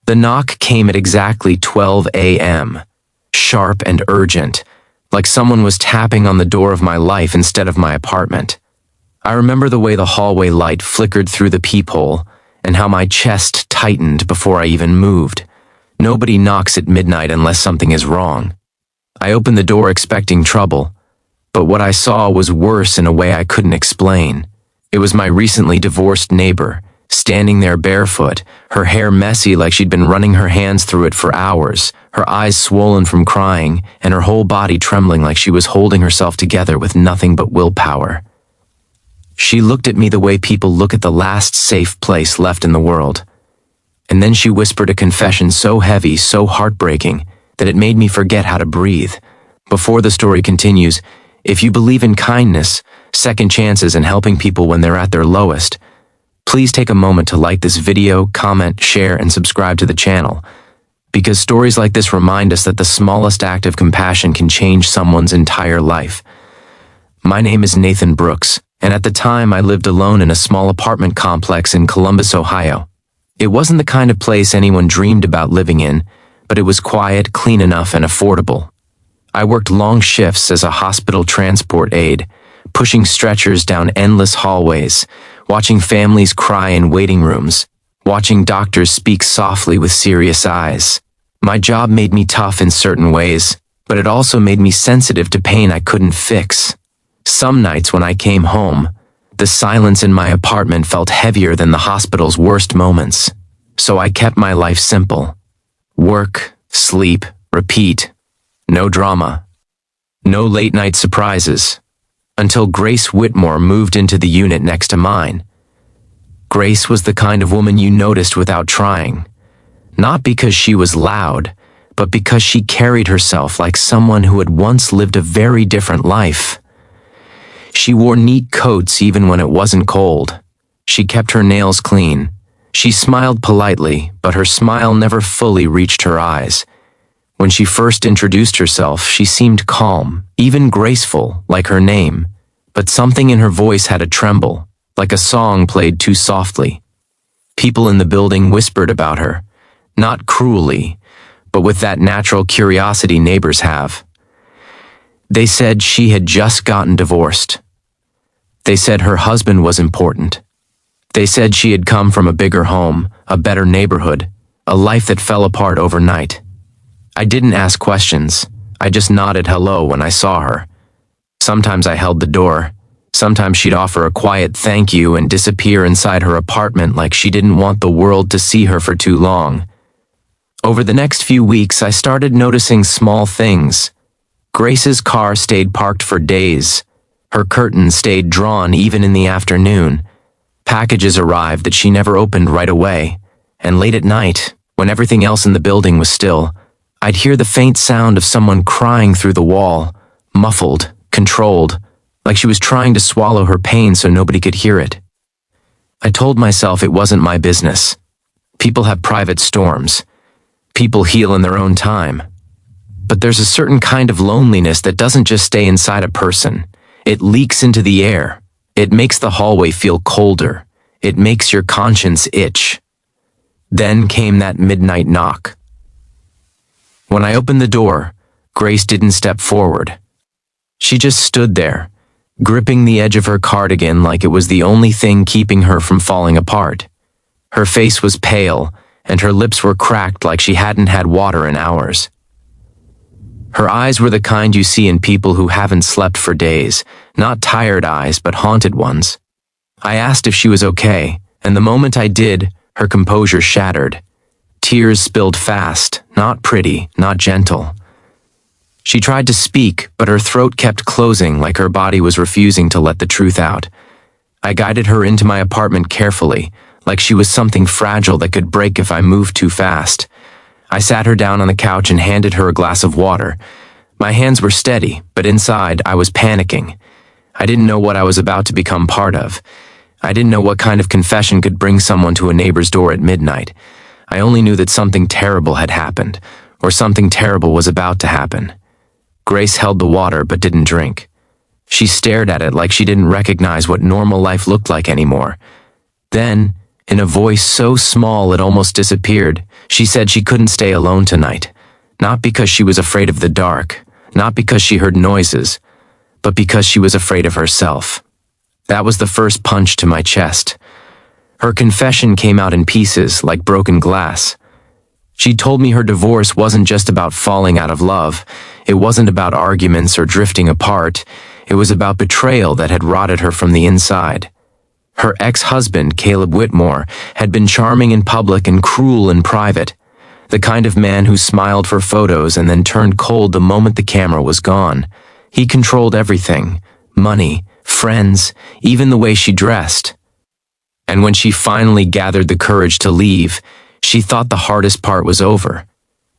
The knock came at exactly 12 a.m., sharp and urgent, like someone was tapping on the door of my life instead of my apartment. I remember the way the hallway light flickered through the peephole and how my chest tightened before I even moved. Nobody knocks at midnight unless something is wrong. I opened the door expecting trouble, but what I saw was worse in a way I couldn't explain. It was my recently divorced neighbor, standing there barefoot, her hair messy like she'd been running her hands through it for hours, her eyes swollen from crying, and her whole body trembling like she was holding herself together with nothing but willpower. She looked at me the way people look at the last safe place left in the world. And then she whispered a confession so heavy, so heartbreaking, that it made me forget how to breathe. Before the story continues, if you believe in kindness, second chances, and helping people when they're at their lowest, please take a moment to like this video, comment, share, and subscribe to the channel, because stories like this remind us that the smallest act of compassion can change someone's entire life. My name is Nathan Brooks, and at the time I lived alone in a small apartment complex in Columbus, Ohio. It wasn't the kind of place anyone dreamed about living in, but it was quiet, clean enough, and affordable. I worked long shifts as a hospital transport aide, pushing stretchers down endless hallways, watching families cry in waiting rooms, watching doctors speak softly with serious eyes. My job made me tough in certain ways, but it also made me sensitive to pain I couldn't fix. Some nights when I came home, the silence in my apartment felt heavier than the hospital's worst moments. So I kept my life simple. Work, sleep, repeat. No drama. No late-night surprises. Until Grace Whitmore moved into the unit next to mine. Grace was the kind of woman you noticed without trying. Not because she was loud, but because she carried herself like someone who had once lived a very different life. She wore neat coats even when it wasn't cold. She kept her nails clean. She smiled politely, but her smile never fully reached her eyes. When she first introduced herself, she seemed calm, even graceful, like her name, but something in her voice had a tremble, like a song played too softly. People in the building whispered about her, not cruelly, but with that natural curiosity neighbors have. They said she had just gotten divorced. They said her husband was important. They said she had come from a bigger home, a better neighborhood, a life that fell apart overnight. I didn't ask questions. I just nodded hello when I saw her. Sometimes I held the door. Sometimes she'd offer a quiet thank you and disappear inside her apartment like she didn't want the world to see her for too long. Over the next few weeks, I started noticing small things. Grace's car stayed parked for days. Her curtains stayed drawn even in the afternoon. Packages arrived that she never opened right away. And late at night, when everything else in the building was still, I'd hear the faint sound of someone crying through the wall, muffled, controlled, like she was trying to swallow her pain so nobody could hear it. I told myself it wasn't my business. People have private storms. People heal in their own time. But there's a certain kind of loneliness that doesn't just stay inside a person. It leaks into the air. It makes the hallway feel colder. It makes your conscience itch. Then came that midnight knock. When I opened the door, Grace didn't step forward. She just stood there, gripping the edge of her cardigan like it was the only thing keeping her from falling apart. Her face was pale, and her lips were cracked like she hadn't had water in hours. Her eyes were the kind you see in people who haven't slept for days, not tired eyes, but haunted ones. I asked if she was okay, and the moment I did, her composure shattered. Tears spilled fast, not pretty, not gentle. She tried to speak, but her throat kept closing like her body was refusing to let the truth out. I guided her into my apartment carefully, like she was something fragile that could break if I moved too fast. I sat her down on the couch and handed her a glass of water. My hands were steady, but inside I was panicking. I didn't know what I was about to become part of. I didn't know what kind of confession could bring someone to a neighbor's door at midnight. I only knew that something terrible had happened, or something terrible was about to happen. Grace held the water but didn't drink. She stared at it like she didn't recognize what normal life looked like anymore. Then, in a voice so small it almost disappeared, She said she couldn't stay alone tonight, not because she was afraid of the dark, not because she heard noises, but because she was afraid of herself. That was the first punch to my chest. Her confession came out in pieces, like broken glass. She told me her divorce wasn't just about falling out of love. It wasn't about arguments or drifting apart. It was about betrayal that had rotted her from the inside. Her ex-husband, Caleb Whitmore, had been charming in public and cruel in private. The kind of man who smiled for photos and then turned cold the moment the camera was gone. He controlled everything: money, friends, even the way she dressed. And when she finally gathered the courage to leave, she thought the hardest part was over.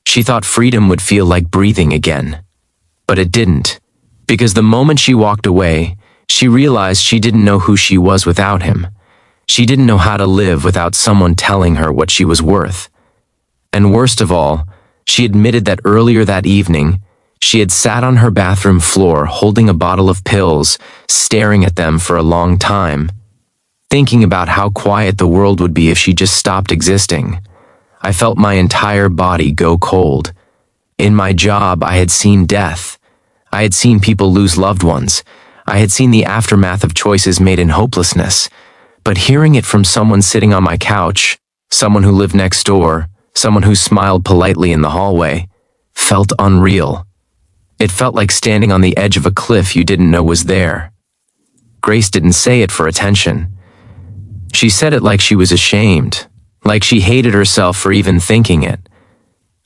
She thought freedom would feel like breathing again. But it didn't, because the moment she walked away, she realized she didn't know who she was without him. She didn't know how to live without someone telling her what she was worth. And worst of all, she admitted that earlier that evening, she had sat on her bathroom floor holding a bottle of pills, staring at them for a long time, thinking about how quiet the world would be if she just stopped existing. I felt my entire body go cold. In my job, I had seen death. I had seen people lose loved ones. I had seen the aftermath of choices made in hopelessness. But hearing it from someone sitting on my couch, someone who lived next door, someone who smiled politely in the hallway, felt unreal. It felt like standing on the edge of a cliff you didn't know was there. Grace didn't say it for attention. She said it like she was ashamed, like she hated herself for even thinking it,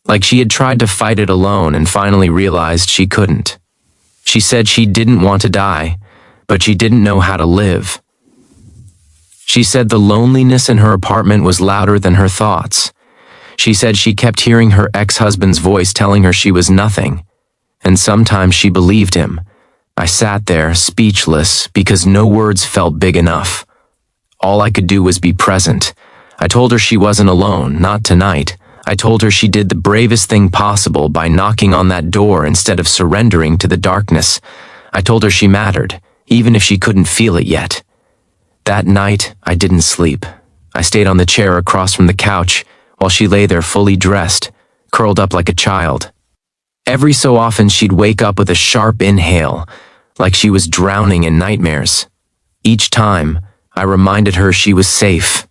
like she had tried to fight it alone and finally realized she couldn't. She said she didn't want to die, but she didn't know how to live. She said the loneliness in her apartment was louder than her thoughts. She said she kept hearing her ex-husband's voice telling her she was nothing, and sometimes she believed him. I sat there, speechless, because no words felt big enough. All I could do was be present. I told her she wasn't alone, not tonight. I told her she did the bravest thing possible by knocking on that door instead of surrendering to the darkness. I told her she mattered, even if she couldn't feel it yet. That night, I didn't sleep. I stayed on the chair across from the couch while she lay there fully dressed, curled up like a child. Every so often she'd wake up with a sharp inhale, like she was drowning in nightmares. Each time, I reminded her she was safe.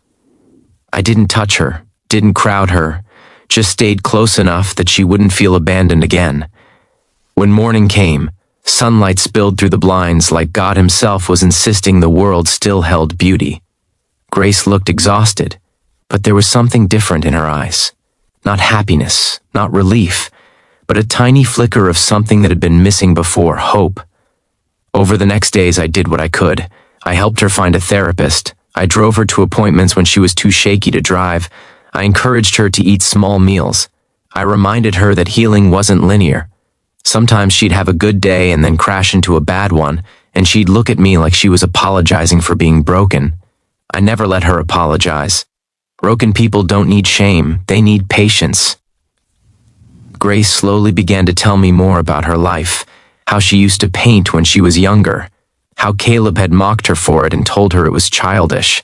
I didn't touch her, didn't crowd her, just stayed close enough that she wouldn't feel abandoned again. When morning came, sunlight spilled through the blinds like God himself was insisting the world still held beauty. Grace looked exhausted, but there was something different in her eyes. Not happiness, not relief, but a tiny flicker of something that had been missing before: hope. Over the next days, I did what I could. I helped her find a therapist. I drove her to appointments when she was too shaky to drive. I encouraged her to eat small meals. I reminded her that healing wasn't linear. Sometimes she'd have a good day and then crash into a bad one, and she'd look at me like she was apologizing for being broken. I never let her apologize. Broken people don't need shame, they need patience. Grace slowly began to tell me more about her life, how she used to paint when she was younger, how Caleb had mocked her for it and told her it was childish,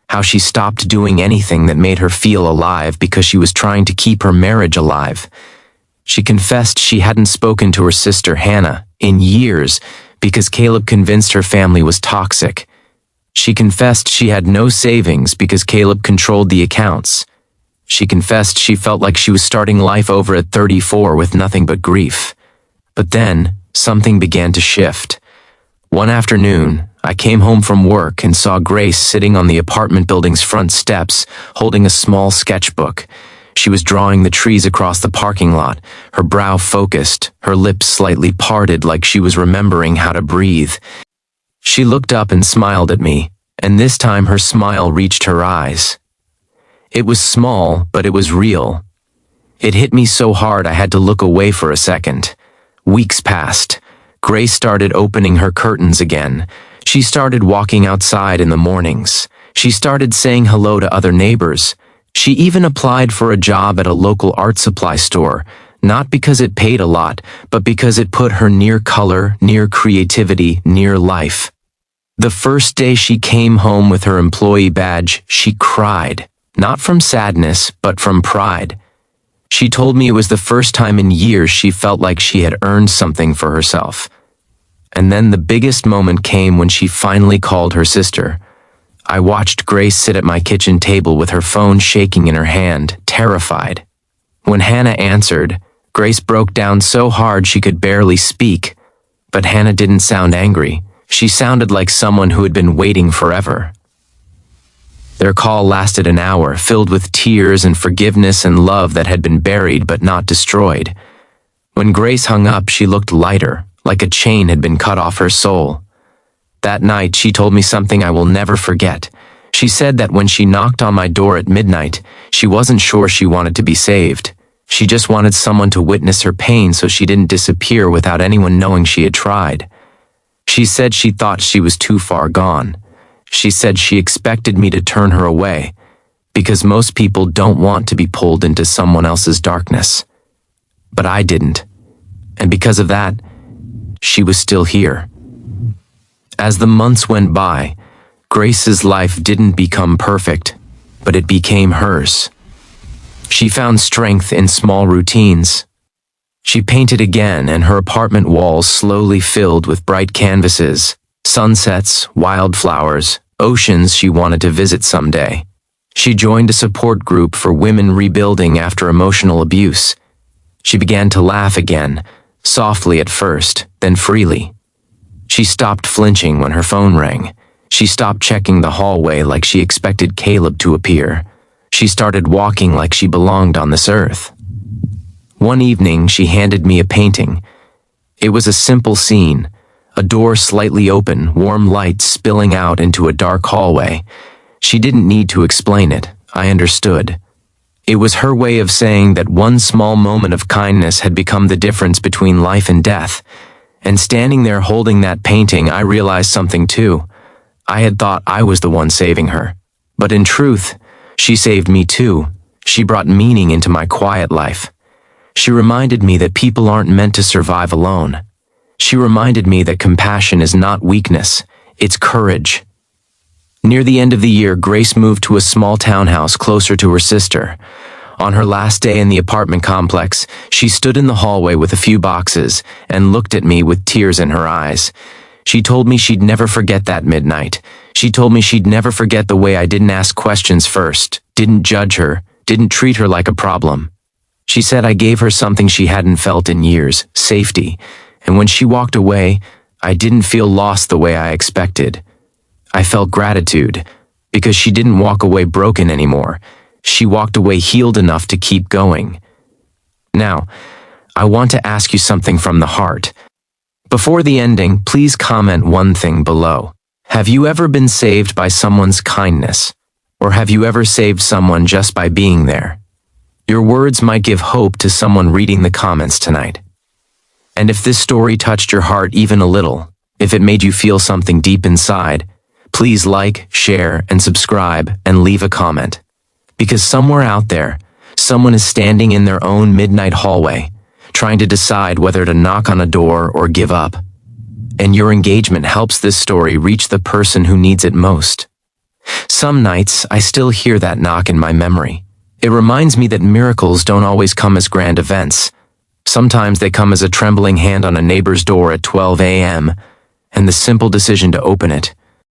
how she stopped doing anything that made her feel alive because she was trying to keep her marriage alive. She confessed she hadn't spoken to her sister Hannah in years because Caleb convinced her family was toxic. She confessed she had no savings because Caleb controlled the accounts. She confessed she felt like she was starting life over at 34 with nothing but grief. But then, something began to shift. One afternoon, I came home from work and saw Grace sitting on the apartment building's front steps, holding a small sketchbook. She was drawing the trees across the parking lot, her brow focused, her lips slightly parted like she was remembering how to breathe. She looked up and smiled at me, and this time her smile reached her eyes. It was small, but it was real. It hit me so hard I had to look away for a second. Weeks passed. Grace started opening her curtains again. She started walking outside in the mornings. She started saying hello to other neighbors. She even applied for a job at a local art supply store, not because it paid a lot, but because it put her near color, near creativity, near life. The first day she came home with her employee badge, she cried, not from sadness, but from pride. She told me it was the first time in years she felt like she had earned something for herself. And then the biggest moment came when she finally called her sister. I watched Grace sit at my kitchen table with her phone shaking in her hand, terrified. When Hannah answered, Grace broke down so hard she could barely speak. But Hannah didn't sound angry. She sounded like someone who had been waiting forever. Their call lasted an hour, filled with tears and forgiveness and love that had been buried but not destroyed. When Grace hung up, she looked lighter, like a chain had been cut off her soul. That night, she told me something I will never forget. She said that when she knocked on my door at midnight, she wasn't sure she wanted to be saved. She just wanted someone to witness her pain so she didn't disappear without anyone knowing she had tried. She said she thought she was too far gone. She said she expected me to turn her away, because most people don't want to be pulled into someone else's darkness. But I didn't. And because of that, she was still here. As the months went by, Grace's life didn't become perfect, but it became hers. She found strength in small routines. She painted again, and her apartment walls slowly filled with bright canvases, sunsets, wildflowers, oceans she wanted to visit someday. She joined a support group for women rebuilding after emotional abuse. She began to laugh again, softly at first, then freely. She stopped flinching when her phone rang. She stopped checking the hallway like she expected Caleb to appear. She started walking like she belonged on this earth. One evening, she handed me a painting. It was a simple scene, a door slightly open, warm light spilling out into a dark hallway. She didn't need to explain it. I understood. It was her way of saying that one small moment of kindness had become the difference between life and death. And standing there holding that painting, I realized something too. I had thought I was the one saving her. But in truth, she saved me too. She brought meaning into my quiet life. She reminded me that people aren't meant to survive alone. She reminded me that compassion is not weakness, it's courage. Near the end of the year, Grace moved to a small townhouse closer to her sister. On her last day in the apartment complex, she stood in the hallway with a few boxes and looked at me with tears in her eyes. She told me she'd never forget that midnight. She told me she'd never forget the way I didn't ask questions first, didn't judge her, didn't treat her like a problem. She said I gave her something she hadn't felt in years, safety. And when she walked away, I didn't feel lost the way I expected. I felt gratitude, because she didn't walk away broken anymore. She walked away healed enough to keep going. Now, I want to ask you something from the heart. Before the ending, please comment one thing below. Have you ever been saved by someone's kindness? Or have you ever saved someone just by being there? Your words might give hope to someone reading the comments tonight. And if this story touched your heart even a little, if it made you feel something deep inside, please like, share, and subscribe, and leave a comment. Because somewhere out there, someone is standing in their own midnight hallway, trying to decide whether to knock on a door or give up. And your engagement helps this story reach the person who needs it most. Some nights, I still hear that knock in my memory. It reminds me that miracles don't always come as grand events. Sometimes they come as a trembling hand on a neighbor's door at 12 a.m., and the simple decision to open it,